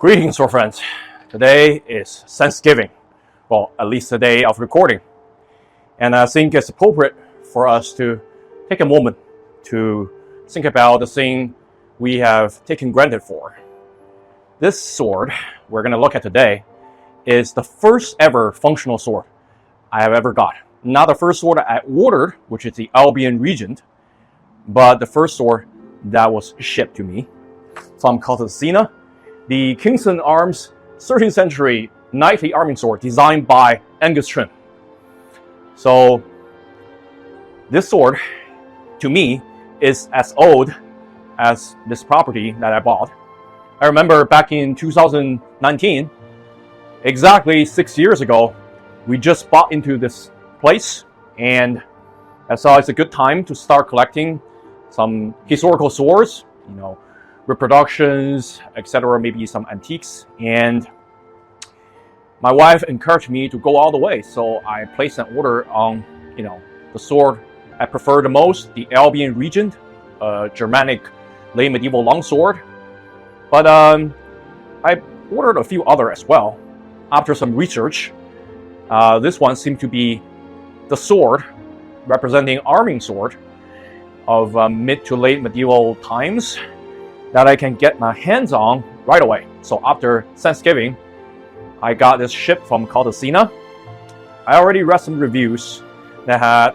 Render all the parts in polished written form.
Greetings, sword friends. Today is Thanksgiving. Well, at least the day of recording. And I think it's appropriate for us to take a moment to think about the thing we have taken granted for. This sword we're going to look at today is the first ever functional sword I have ever got. Not the first sword I ordered, which is the Albion Regent, but the first sword that was shipped to me from Kingston, the Kingston Arms 13th century knightly arming sword designed by Angus Trim. So this sword, to me, is as old as this property that I bought. I remember back in 2019, exactly 6 years ago, we just bought into this place, and I saw it's a good time to start collecting some historical swords, reproductions, etc., maybe some antiques. And my wife encouraged me to go all the way, so I placed an order on the sword I prefer the most, the Albion Regent, a Germanic late medieval longsword. But I ordered a few other as well. After some research, this one seemed to be the sword representing arming sword of mid to late medieval times that I can get my hands on right away. So after Thanksgiving, I got this shipped from Kingston. I already read some reviews that had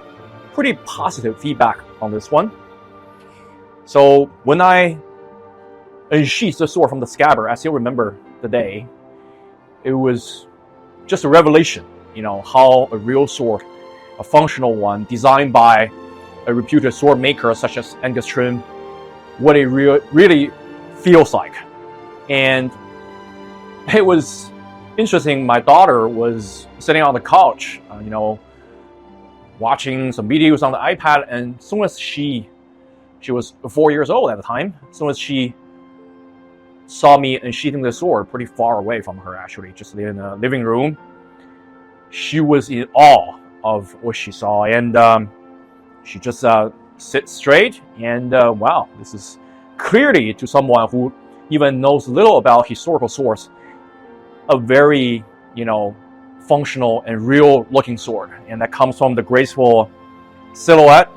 pretty positive feedback on this one. So when I unsheathed the sword from the scabbard, I still remember the day. It was just a revelation, how a real sword, a functional one, designed by a reputed sword maker such as Angus Trim, what it really feels like. And it was interesting. My daughter was sitting on the couch, watching some videos on the iPad, and as soon as she was 4 years old at the time, as soon as she saw me unsheathing the sword pretty far away from her, actually, just in the living room, she was in awe of what she saw, and she just sit straight, and wow, this is clearly, to someone who even knows little about historical swords, a very functional and real looking sword. And that comes from the graceful silhouette,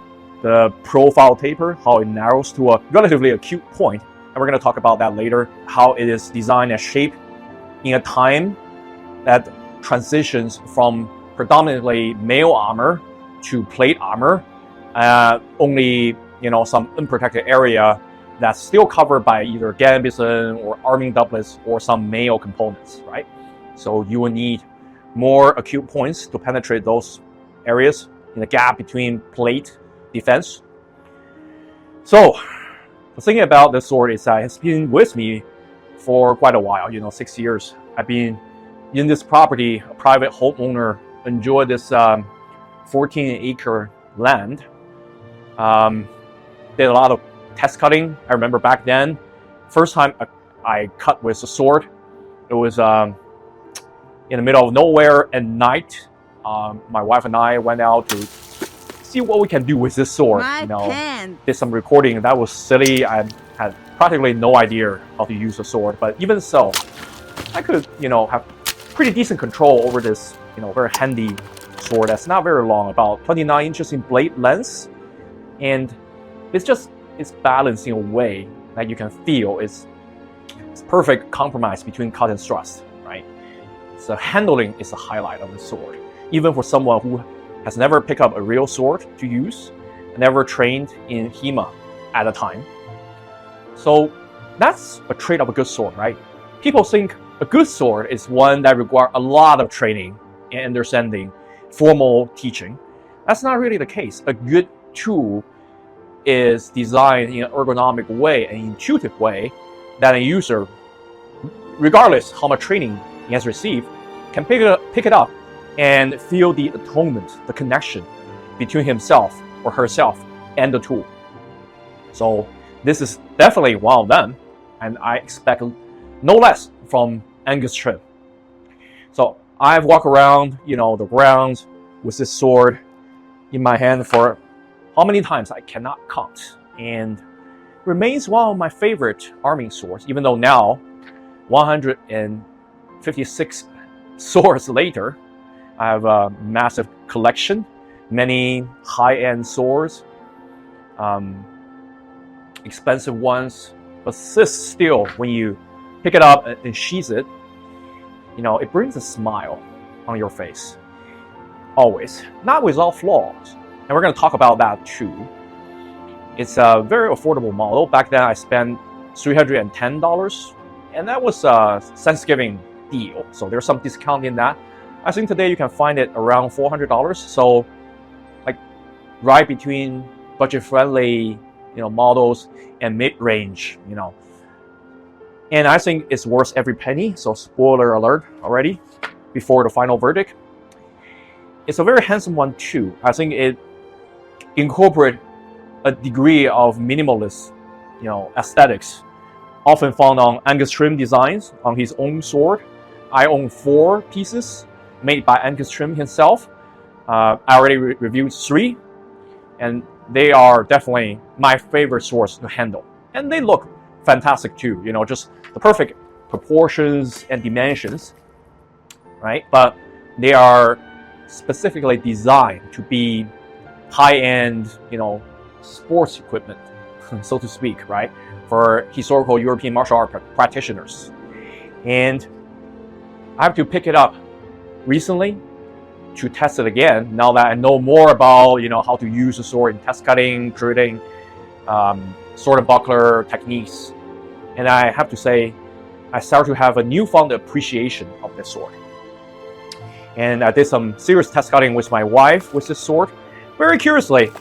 the profile taper, how it narrows to a relatively acute point, and we're going to talk about that later, how it is designed and shaped in a time that transitions from predominantly mail armor to plate armor. Only some unprotected area that's still covered by either gambeson or arming doublets or some mail components, right? So you will need more acute points to penetrate those areas in the gap between plate defense. So the thing about this sword is that it's been with me for quite a while, 6 years. I've been in this property, a private homeowner, enjoy this 14-acre land. Did a lot of test cutting. I remember back then, first time I cut with a sword, it was in the middle of nowhere at night. My wife and I went out to see what we can do with this sword. Did some recording. That was silly. I had practically no idea how to use a sword, but even so, I could have pretty decent control over this very handy sword that's not very long, about 29 inches in blade length, and it's balanced in a way that you can feel it's perfect compromise between cut and thrust, right? So handling is the highlight of the sword, even for someone who has never picked up a real sword to use, never trained in HEMA at a time. So that's a trait of a good sword, right? People think a good sword is one that requires a lot of training and understanding, formal teaching. That's not really the case. A good tool is designed in an ergonomic way, an intuitive way, that a user, regardless how much training he has received, can pick it up and feel the atonement, the connection between himself or herself and the tool. So this is definitely one of them, and I expect no less from Angus Trim. So I've walked around, the grounds with this sword in my hand for how many times I cannot count, and remains one of my favorite arming swords, even though now 156 swords later, I have a massive collection, many high-end swords, expensive ones, but this still, when you pick it up and sheath it, it brings a smile on your face. Always. Not without flaws. And we're going to talk about that too. It's a very affordable model. Back then I spent $310, and that was a Thanksgiving deal. So there's some discount in that. I think today you can find it around $400. So like right between budget-friendly, models and mid-range, And I think it's worth every penny. So spoiler alert already before the final verdict. It's a very handsome one too. I think it incorporates a degree of minimalist, aesthetics, often found on Angus Trim designs on his own sword. I own 4 pieces made by Angus Trim himself. I already reviewed 3, and they are definitely my favorite swords to handle. And they look fantastic too, just the perfect proportions and dimensions, right? But they are specifically designed to be high-end, sports equipment, so to speak, right? For historical European martial art practitioners. And I have to pick it up recently to test it again, now that I know more about, how to use the sword in test cutting, drilling, sword and buckler techniques. And I have to say, I start to have a newfound appreciation of this sword. And I did some serious test cutting with my wife with this sword. Very curiously,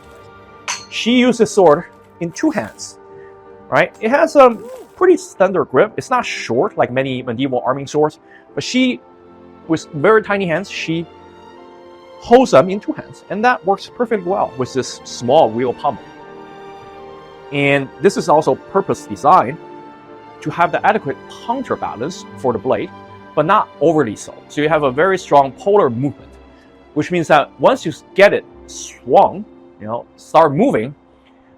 she used this sword in 2 hands, right? It has a pretty standard grip. It's not short like many medieval arming swords, but she, with very tiny hands, she holds them in 2 hands. And that works perfectly well with this small wheel pommel. And this is also purpose designed to have the adequate counterbalance for the blade, but not overly so. So you have a very strong polar movement, which means that once you get it swung, start moving,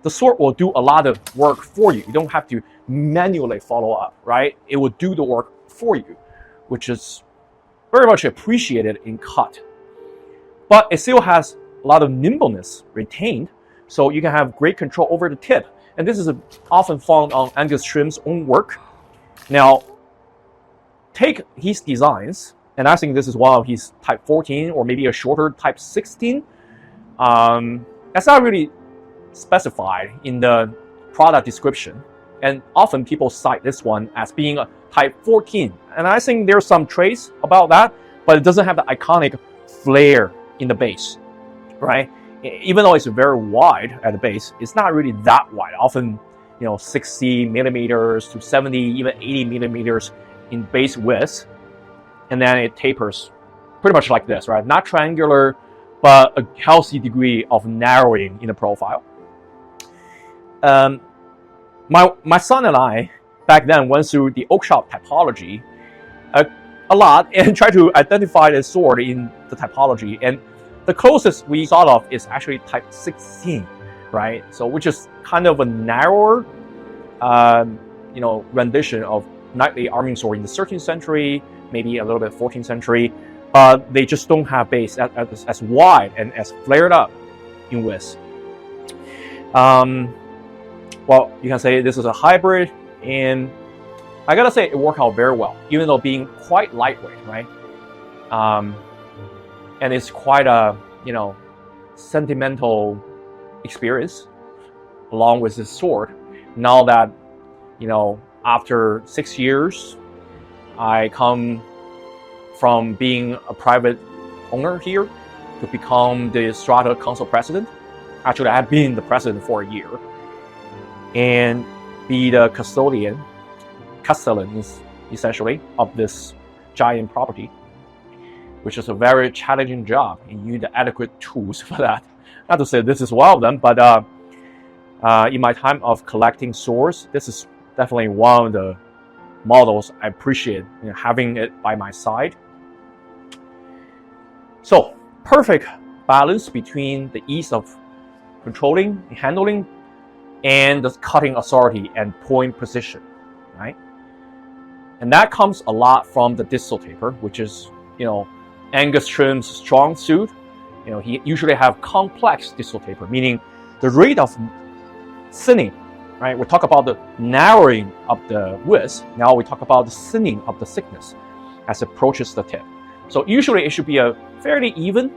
the sword will do a lot of work for you. You don't have to manually follow up, right? It will do the work for you, which is very much appreciated in cut. But it still has a lot of nimbleness retained, so you can have great control over the tip. And this is often found on Angus Trim's own work. Now, take his designs, and I think this is one of his Type 14 or maybe a shorter Type 16. That's not really specified in the product description. And often people cite this one as being a Type 14. And I think there's some trace about that, but it doesn't have the iconic flare in the base, right? Even though it's very wide at the base, it's not really that wide. Often, 60 millimeters to 70, even 80 millimeters in base width. And then it tapers pretty much like this, right? Not triangular, but a healthy degree of narrowing in the profile. My son and I, back then, went through the Oakeshott typology a lot and tried to identify the sword in the typology. And the closest we thought of is actually Type 16, right? So which is kind of a narrower, rendition of knightly arming sword in the 13th century, maybe a little bit 14th century. But they just don't have base as wide and as flared up in width. Well, you can say this is a hybrid, and I gotta say it worked out very well, even though being quite lightweight, right? And it's quite a, sentimental experience along with this sword. Now that, after 6 years, I come from being a private owner here to become the Strata Council President. Actually, I've been the president for a year. And be the castellan, essentially, of this giant property, which is a very challenging job, and you need the adequate tools for that. Not to say this is one of them, but in my time of collecting swords, this is definitely one of the models I appreciate, having it by my side. So, perfect balance between the ease of controlling, handling, and the cutting authority and point precision, right? And that comes a lot from the distal taper, which is, Angus Trim's strong suit. He usually have complex distal taper, meaning the rate of thinning, right? We talk about the narrowing of the width. Now we talk about the thinning of the thickness as it approaches the tip. So usually it should be a fairly even.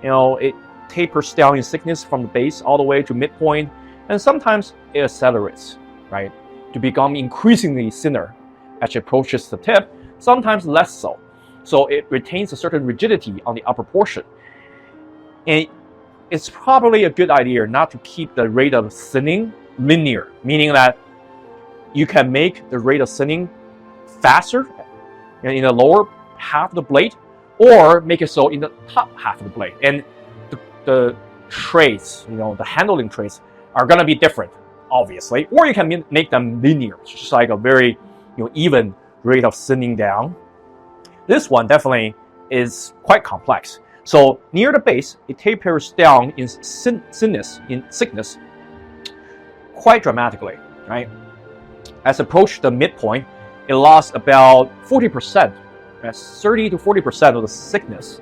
It tapers down in thickness from the base all the way to midpoint, and sometimes it accelerates, right, to become increasingly thinner as it approaches the tip, sometimes less so. So it retains a certain rigidity on the upper portion. And it's probably a good idea not to keep the rate of thinning linear, meaning that you can make the rate of thinning faster in the lower half of the blade, or make it so in the top half of the blade. And the traits, the handling traits are going to be different, obviously. Or you can make them linear, just like a very even rate of thinning down. This one definitely is quite complex. So near the base, it tapers down in thickness quite dramatically, right? As approach the midpoint, it lost about 40%, that's 30 to 40% of the thickness.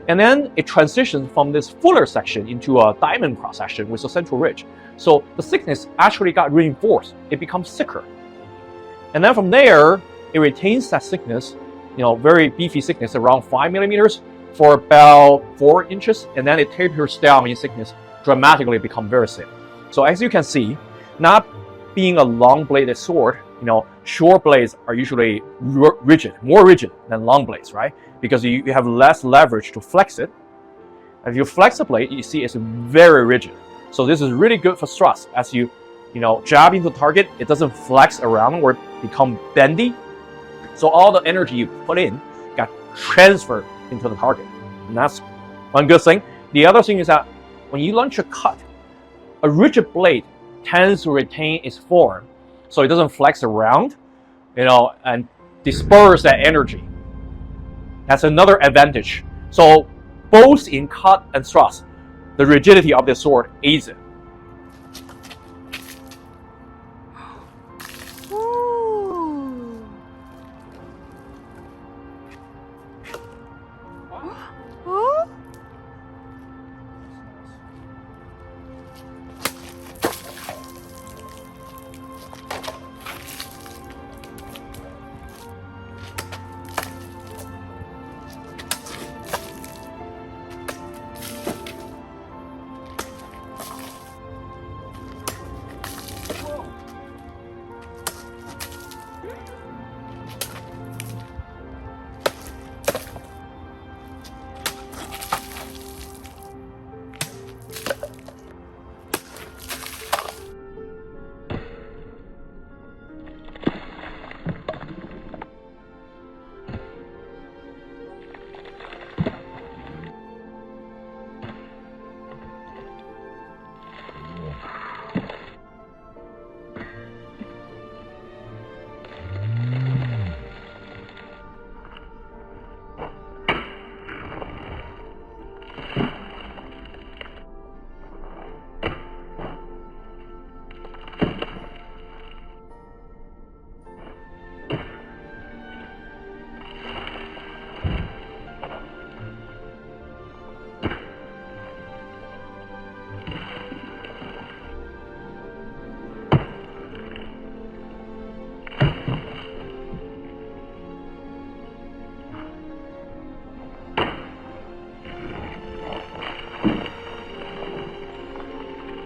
And then it transitions from this fuller section into a diamond cross section with a central ridge. So the thickness actually got reinforced. It becomes thicker. And then from there, it retains that thickness, very beefy thickness, around 5 millimeters for about 4 inches. And then it tapers down in thickness, dramatically become very thin. So as you can see, not being a long-bladed sword, short blades are usually more rigid than long blades, right? Because you have less leverage to flex it. If you flex the blade, you see it's very rigid. So this is really good for thrust. As you jab into the target, it doesn't flex around or become bendy. So all the energy you put in got transferred into the target. And that's one good thing. The other thing is that when you launch a cut, a rigid blade tends to retain its form, so it doesn't flex around, and disperse that energy. That's another advantage. So both in cut and thrust, the rigidity of the sword aids it.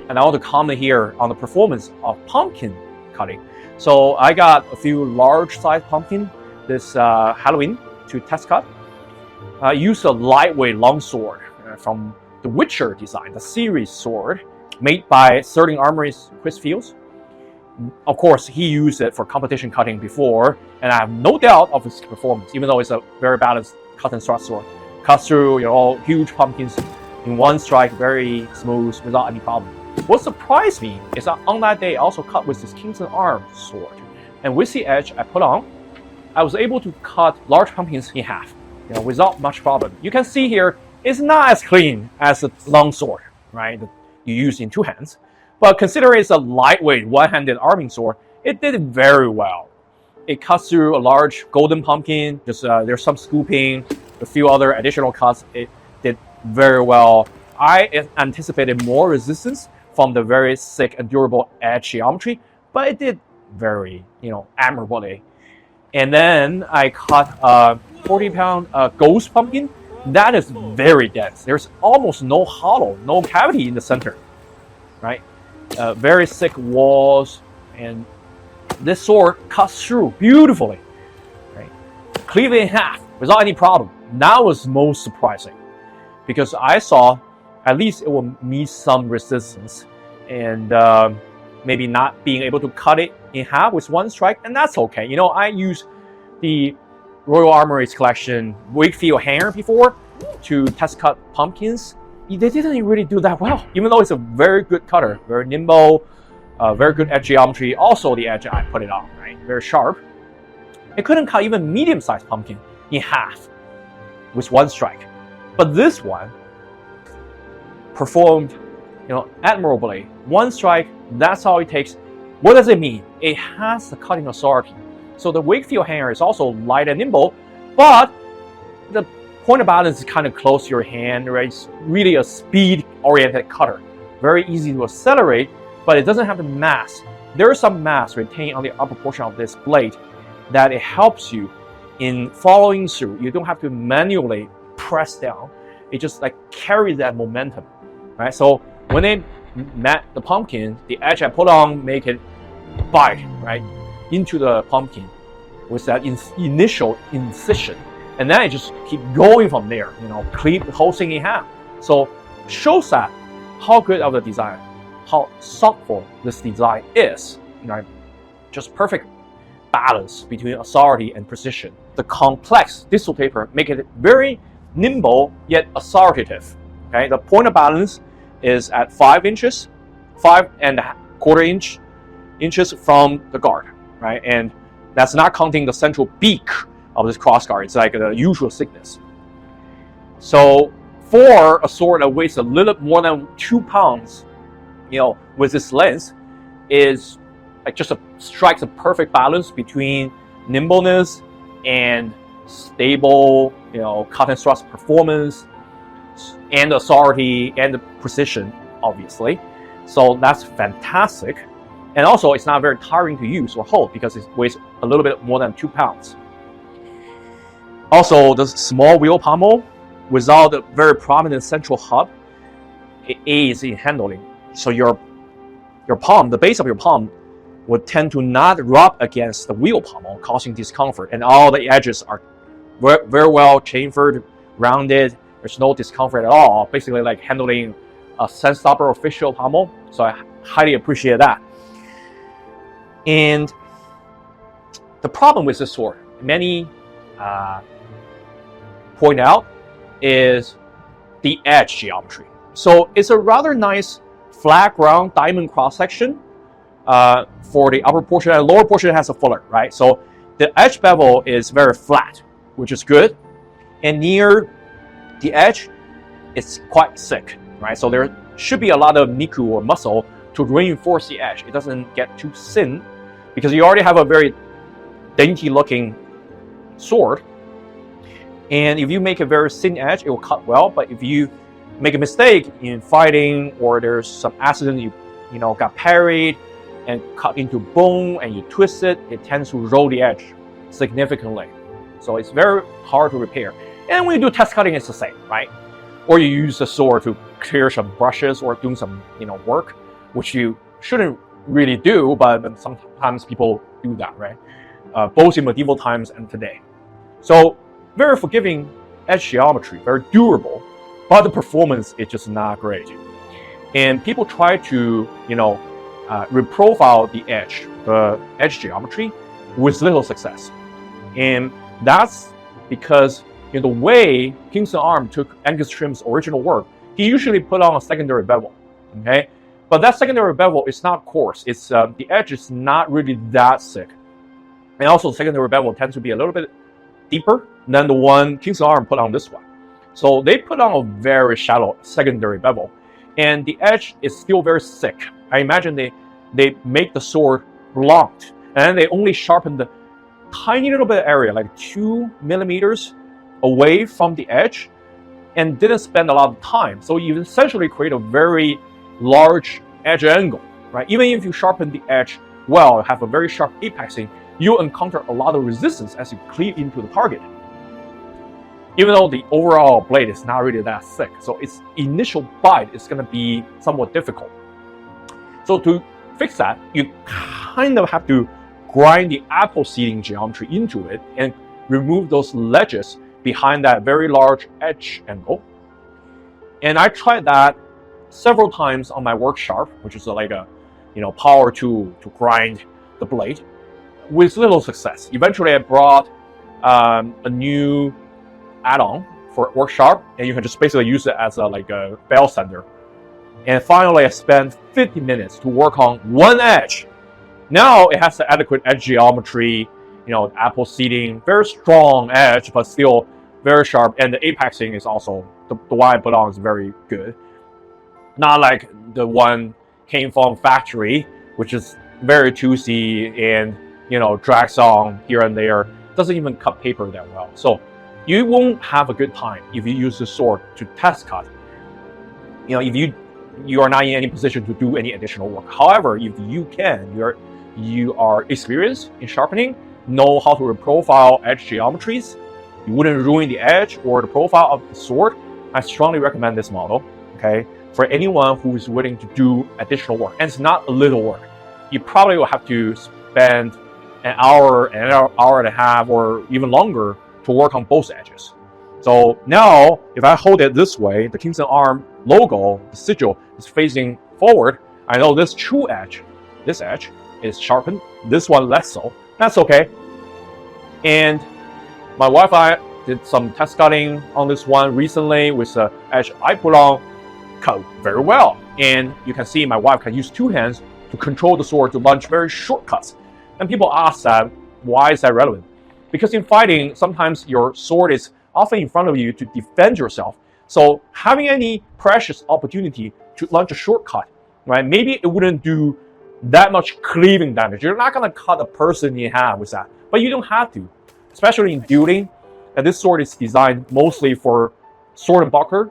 And I want to comment here on the performance of pumpkin cutting. So I got a few large size pumpkin this Halloween to test cut. I used a lightweight longsword from the Witcher design, the series sword made by Sterling Armory's Chris Fields. Of course, he used it for competition cutting before, and I have no doubt of his performance, even though it's a very balanced cut and thrust sword. Cuts through all huge pumpkins in one strike, very smooth, without any problem. What surprised me is that on that day I also cut with this Kingston Arms sword. And with the edge I put on, I was able to cut large pumpkins in half, without much problem. You can see here, it's not as clean as a long sword, right, that you use in two hands. But considering it's a lightweight one-handed arming sword, it did very well. it cuts through a large golden pumpkin. Just there's some scooping, a few other additional cuts. It did very well. I anticipated more resistance from the very thick and durable edge geometry, but it did very, admirably. And then I cut a 40-pound ghost pumpkin. That is very dense. There's almost no hollow, no cavity in the center, right? Very thick walls, and this sword cuts through beautifully, right? Cleave it in half without any problem. That was most surprising, because I saw at least it will meet some resistance, and maybe not being able to cut it in half with one strike, and that's okay. I used the Royal Armory's collection Wakefield hanger before to test cut pumpkins. They didn't really do that well, even though it's a very good cutter, very nimble, very good edge geometry. Also, the edge I put it on, right, very sharp. It couldn't cut even medium-sized pumpkin in half with one strike, but this one performed, admirably. One strike, that's all it takes. What does it mean? It has the cutting authority. So the Wakefield hanger is also light and nimble, but the point of balance is kind of close to your hand, right? It's really a speed-oriented cutter. Very easy to accelerate, but it doesn't have the mass. There is some mass retained on the upper portion of this blade that it helps you in following through. You don't have to manually press down. It just carries that momentum, right? So when they met the pumpkin, the edge I put on make it bite right into the pumpkin with that initial incision, and then it just keep going from there. Cleave the whole thing in half. So shows that how good of the design, how thoughtful this design is. Just perfect balance between authority and precision. The complex distal taper make it very nimble yet authoritative. Okay, the point of balance is at 5 inches, 5.25 inches from the guard, right? And that's not counting the central beak of this crossguard. It's like the usual thickness. So for a sword that weighs a little more than 2 pounds, with this length, is strikes a perfect balance between nimbleness and stable, cut and thrust performance, and authority and precision, obviously. So that's fantastic. And also, it's not very tiring to use or hold because it weighs a little bit more than 2 pounds. Also, the small wheel pommel, without a very prominent central hub, it aids in handling. So your palm, the base of your palm, would tend to not rub against the wheel pommel, causing discomfort. And all the edges are very well chamfered, rounded. There's no discomfort at all. Basically, like handling a sandstopper or official pommel. So I highly appreciate that. And the problem with this sword, many point out, is the edge geometry. So it's a rather nice flat ground diamond cross section for the upper portion, and lower portion has a fuller, right? So the edge bevel is very flat, which is good. And near the edge, it's quite thick, right? So there should be a lot of niku or muscle to reinforce the edge. It doesn't get too thin because you already have a very dainty looking sword. And if you make a very thin edge, it will cut well. But if you make a mistake in fighting, or there's some accident, you got parried and cut into bone and you twist it, it tends to roll the edge significantly. So it's very hard to repair. And when you do test cutting, it's the same, right? Or you use the sword to clear some brushes or do some work, which you shouldn't really do, but sometimes people do that, right? Both in medieval times and today. So very forgiving edge geometry, very durable, but the performance is just not great. And people try to, reprofile the edge geometry with little success. And that's because in the way Kingston Arms took Angus Trim's original work, he usually put on a secondary bevel, okay? But that secondary bevel is not coarse. It's the edge is not really that thick. And also the secondary bevel tends to be a little bit deeper than the one Kingston Arms put on this one. So they put on a very shallow secondary bevel, and the edge is still very thick. I imagine they make the sword blunt, and then they only sharpen tiny little bit of area, like 2 millimeters away from the edge, and didn't spend a lot of time. So you essentially create a very large edge angle, right? Even if you sharpen the edge well, have a very sharp apexing, you'll encounter a lot of resistance as you cleave into the target. Even though the overall blade is not really that thick, so its initial bite is going to be somewhat difficult. So to fix that, you kind of have to grind the apple seating geometry into it and remove those ledges behind that very large edge angle. And I tried that several times on my work sharp, which is like a power tool to grind the blade, with little success. Eventually I brought a new add-on for work sharp, and you can just basically use it as like a bell sander. And finally I spent 50 minutes to work on one edge. Now it has the adequate edge geometry, apple seating, very strong edge, but still very sharp. And the apexing is also, the one I put on is very good. Not like the one came from factory, which is very choosy and, drags on here and there. Doesn't even cut paper that well. So you won't have a good time if you use the sword to test cut. If you are not in any position to do any additional work. However, if you can, you are experienced in sharpening, know how to reprofile edge geometries, you wouldn't ruin the edge or the profile of the sword, I strongly recommend this model, okay, for anyone who is willing to do additional work. And it's not a little work. You probably will have to spend an hour and a half, or even longer to work on both edges. So now, if I hold it this way, the Kingston Arm logo, the sigil, is facing forward. I know this true edge, this edge, is sharpened. This one less so. That's okay. And my wife and I did some test cutting on this one recently with the edge I put on, cut very well. And you can see my wife can use two hands to control the sword to launch very short cuts. And people ask that, why is that relevant? Because in fighting, sometimes your sword is often in front of you to defend yourself. So having any precious opportunity to launch a shortcut, right? Maybe it wouldn't do that much cleaving damage. You're not going to cut a person in half with that, but you don't have to, especially in dueling. And this sword is designed mostly for sword and buckler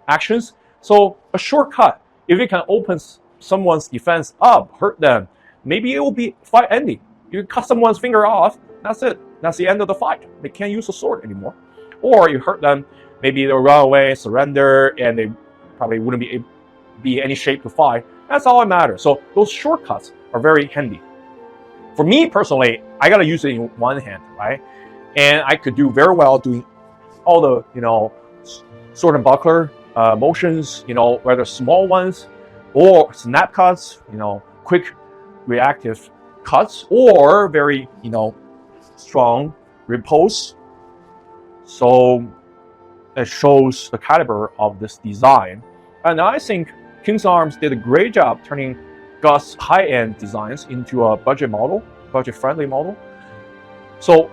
actions. So a shortcut, if it can open someone's defense up, hurt them, maybe it will be fight ending. You cut someone's finger off, that's it. That's the end of the fight. They can't use the sword anymore. Or you hurt them, maybe they'll run away, surrender, and they probably wouldn't be any shape to fight. That's all that matters. So those shortcuts are very handy. For me personally, I gotta use it in one hand, right? And I could do very well doing all the, sword and buckler motions, whether small ones or snap cuts, quick reactive cuts, or very, strong repose. So it shows the caliber of this design. And I think Kingston Arms did a great job turning Gus high-end designs into a budget-friendly model. So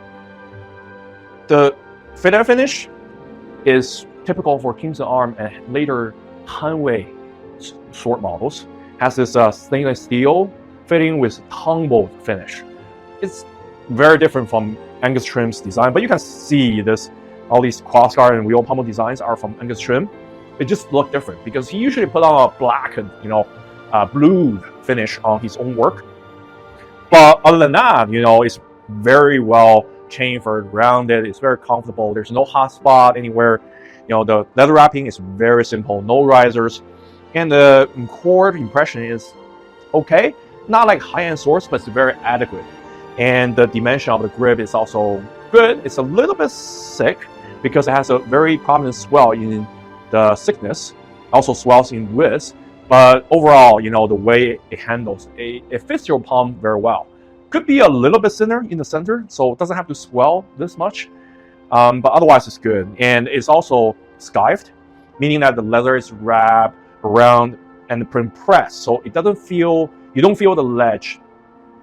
the fit and finish is typical for Kingston Arm and later Hanwei sword models. Has this stainless steel fitting with tongue bolt finish. It's very different from Angus Trim's design, but you can see this. All these crossguard and wheel pommel designs are from Angus Trim. It just look different because he usually put on a black and blue finish on his own work. But other than that, it's very well chamfered, rounded. It's very comfortable. There's no hot spot anywhere. The leather wrapping is very simple, no risers, and the cord impression is okay. Not like high-end swords, but it's very adequate. And the dimension of the grip is also good. It's a little bit thick because it has a very prominent swell in the thickness, also swells in width. But overall, the way it handles, it fits your palm very well. Could be a little bit thinner in the center, so it doesn't have to swell this much. But otherwise, it's good. And it's also skived, meaning that the leather is wrapped around and pressed, so you don't feel the ledge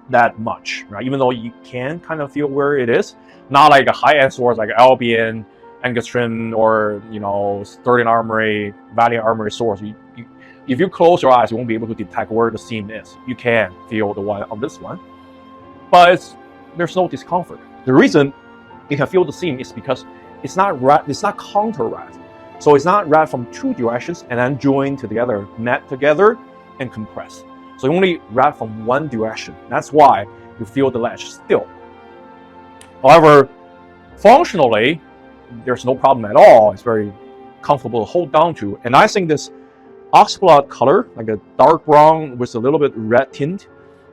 that much, right? Even though you can kind of feel where it is. Not like a high-end swords like Albion, Angus Trim, or Sturdian Armory, Valiant Armory swords. If you close your eyes, you won't be able to detect where the seam is. You can feel the one on this one, but there's no discomfort. The reason you can feel the seam is because it's not counter wrapped. So it's not wrapped from two directions and then joined together, met together, and compressed. So you only wrap from one direction. That's why you feel the ledge still. However, functionally, there's no problem at all. It's very comfortable to hold down to. And I think this oxblood color, like a dark brown with a little bit red tint,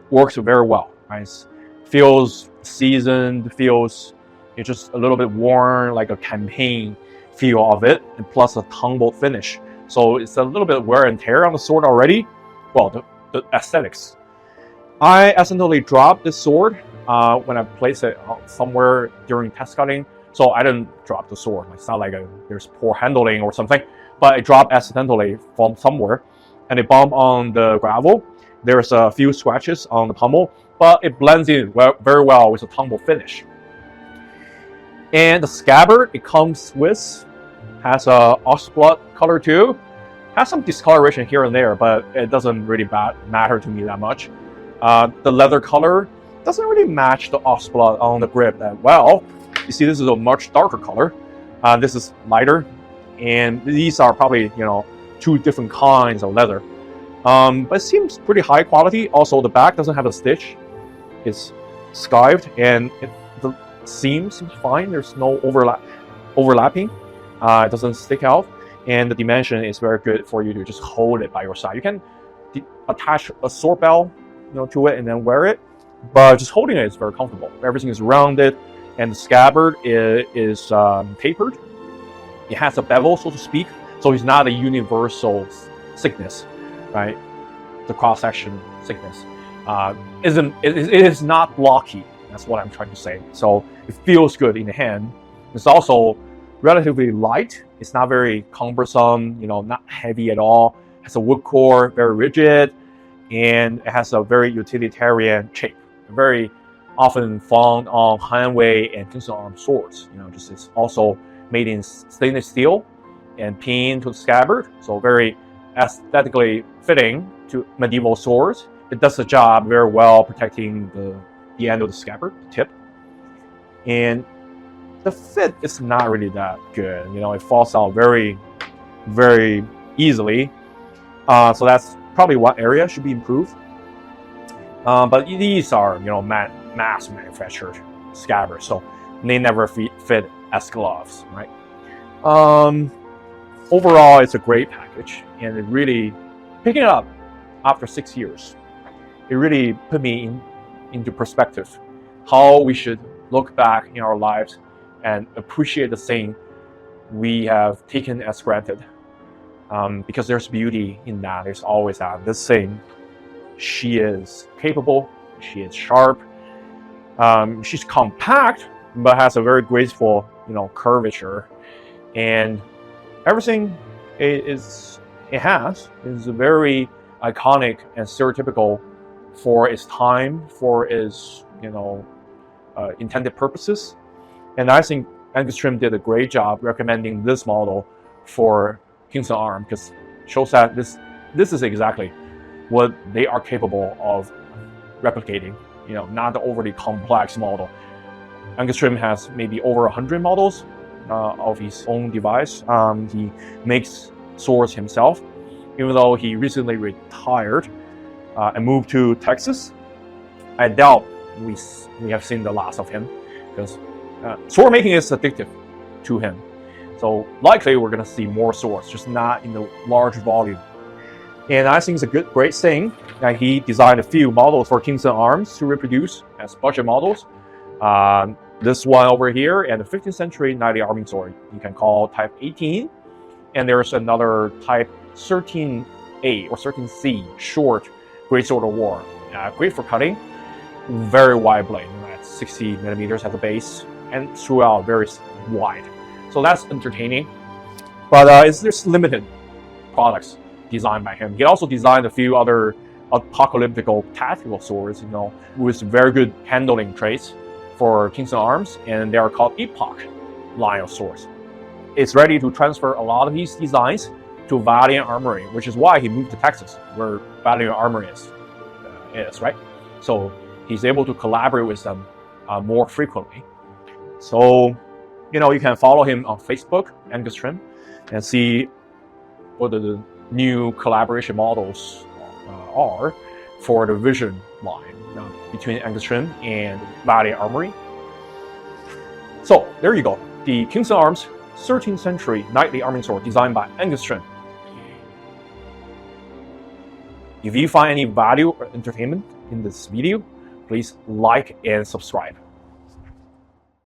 works very well. Right? It feels seasoned, feels it's just a little bit worn, like a campaign feel of it, and plus a tumbled finish. So it's a little bit wear and tear on the sword already. Well, the aesthetics. I accidentally dropped this sword when I placed it somewhere during test cutting. So I didn't drop the sword. It's not like there's poor handling or something, but it dropped accidentally from somewhere, and it bumped on the gravel. There's a few scratches on the pommel, but it blends in very well with a tumble finish. And the scabbard it comes with has a oxblood color too. Has some discoloration here and there, but it doesn't really matter to me that much. The leather color doesn't really match the oxblood on the grip that well. You see, this is a much darker color. This is lighter, and these are probably two different kinds of leather. But it seems pretty high quality. Also, the back doesn't have a stitch. It's skived, and the seam seems fine. There's no overlapping. It doesn't stick out, and the dimension is very good for you to just hold it by your side. You can attach a sword belt, to it and then wear it, but just holding it is very comfortable. Everything is rounded, and the scabbard is tapered. It has a bevel, so to speak, so it's not a universal thickness, right? The cross-section thickness it is not blocky. That's what I'm trying to say. So it feels good in the hand. It's also relatively light. It's not very cumbersome, not heavy at all. It has a wood core, very rigid, and it has a very utilitarian shape. Very often found on Hanwei and Kingston Arms swords. It's also made in stainless steel and pinned to the scabbard. So very aesthetically fitting to medieval swords. It does the job very well, protecting the end of the scabbard, the tip. And the fit is not really that good. It falls out very, very easily. So that's probably one area should be improved. But these are, mass manufactured scabbards, so they never fit as gloves, right? Overall, it's a great package, and it really, picking it up after 6 years, it really put me into perspective how we should look back in our lives and appreciate the thing we have taken as granted. Because there's beauty in that. There's always that. This thing, she is capable, she is sharp, she's compact, but has a very graceful, curvature, and everything it has is very iconic and stereotypical for its time, for its intended purposes. And I think Angus Trim did a great job recommending this model for Kingston Arms, because it shows that this is exactly what they are capable of replicating. Not the overly complex model. Angus Trim has maybe over 100 models of his own device. He makes swords himself, even though he recently retired and moved to Texas. I doubt we have seen the last of him, because sword making is addictive to him. So likely we're going to see more swords, just not in the large volume. And I think it's a great thing that he designed a few models for Kingston Arms to reproduce as budget models. This one over here, and the 15th century knightly arming sword, you can call Type 18. And there's another Type 13A or 13C, short great sword of war. Great for cutting, very wide blade, at 60 millimeters at the base, and throughout very wide. So that's entertaining, but there's limited products designed by him. He also designed a few other apocalyptic tactical swords, with very good handling traits for Kingston Arms, and they are called Epoch line of swords. It's ready to transfer a lot of these designs to Valiant Armory, which is why he moved to Texas, where Valiant Armory is, right? So he's able to collaborate with them more frequently. So, you can follow him on Facebook, Angus Trim, and see what the new collaboration models are for the Vision line between Angus Trim and Valley Armory. So there you go, the Kingston Arms 13th century knightly arming sword designed by Angus Trim. If you find any value or entertainment in this video, please like and subscribe.